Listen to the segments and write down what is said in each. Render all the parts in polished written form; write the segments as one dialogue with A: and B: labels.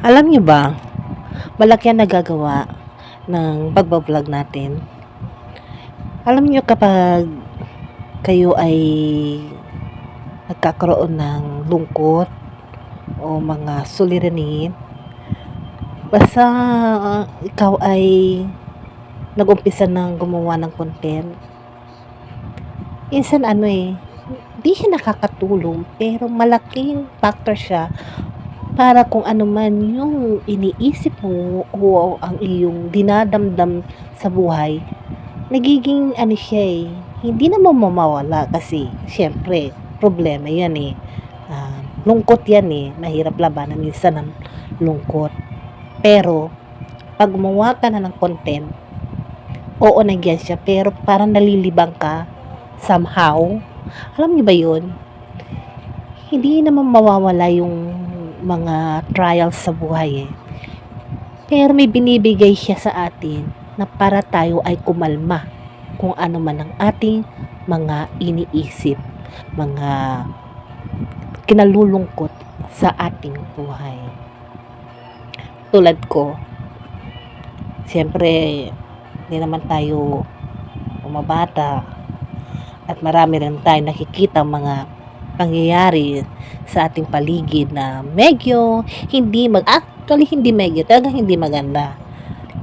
A: Alam niyo ba, malaki ang nagagawa ng pagba-vlog natin. Alam niyo kapag kayo ay nagkakaroon ng lungkot o mga suliranin, basta ikaw ay nag-umpisa ng gumawa ng content, minsan di siya nakakatulong pero malaking factor siya para kung ano man yung iniisip mo o ang iyong dinadamdam sa buhay, nagiging siya hindi naman mamawala kasi syempre problema yan lungkot yan mahirap labanan minsan ng lungkot. Pero pag gumawa ka na ng content, oo nandiyan siya pero parang nalilibang ka somehow. Alam niyo ba yun? Hindi naman mawawala yung mga trials sa buhay pero may binibigay siya sa atin na para tayo ay kumalma kung ano man ang ating mga iniisip, mga kinalulungkot sa ating buhay. Tulad ko, siyempre, hindi naman tayo umabata at marami rin tayo nakikita mga pangyayari sa ating paligid na medyo talagang hindi maganda.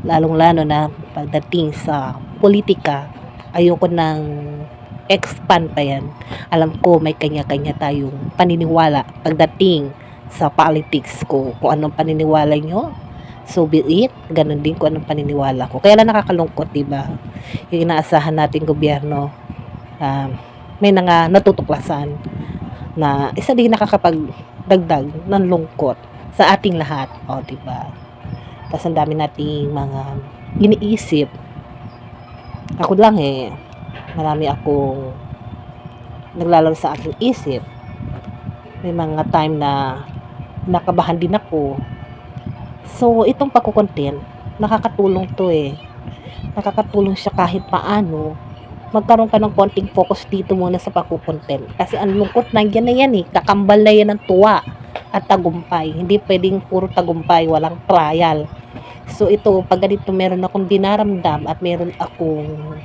A: Lalong-lalo na pagdating sa politika, ayoko nang expand pa yan. Alam ko may kanya-kanya tayong paniniwala pagdating sa politics ko. Kung anong paniniwala nyo, so be it. Ganon din kung anong paniniwala ko. Kaya lang nakakalungkot, diba? Yung inaasahan nating gobyerno, may natutuklasan na isa din nakakapagdagdag ng lungkot sa ating lahat. O, diba? Tapos ang dami nating mga iniisip. Ako lang marami akong naglalaro sa aking isip. May mga time na nakabahan din ako. So, itong pagkukontent, nakakatulong to Nakakatulong siya kahit paano. Magkaroon ka ng konting focus dito muna sa pagkukontent. Kasi ang lungkot nandiyan na yan kakambal na yan ng tuwa at tagumpay. Hindi pwedeng puro tagumpay, walang trial. So ito, pag ganito meron akong dinaramdam at meron akong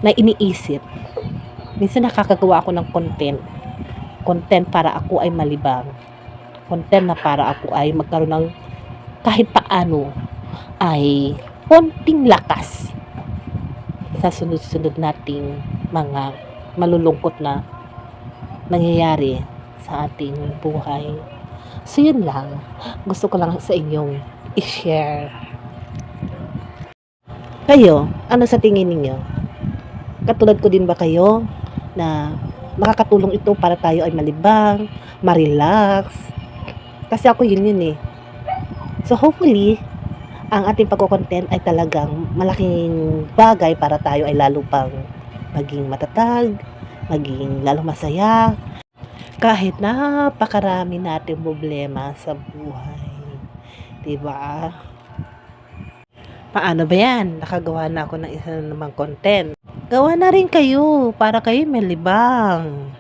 A: na iniisip, minsan nakakagawa ako ng content para ako ay malibang, content na para ako ay magkaroon ng kahit paano ay konting lakas sa sunod-sunod nating mga malulungkot na nangyayari sa ating buhay. So yun lang, gusto ko lang sa inyong i-share. Kayo, ano sa tingin ninyo? Katulad ko din ba kayo na makakatulong ito para tayo ay malibang, ma-relax? Kasi ako yun So hopefully, ang ating pagko-content ay talagang malaking bagay para tayo ay lalo pang maging matatag, maging lalo masaya, kahit napakarami nating problema sa buhay. Diba? Paano ba yan? Nakagawa na ako ng isa namang content. Gawa na rin kayo para kayo may libang.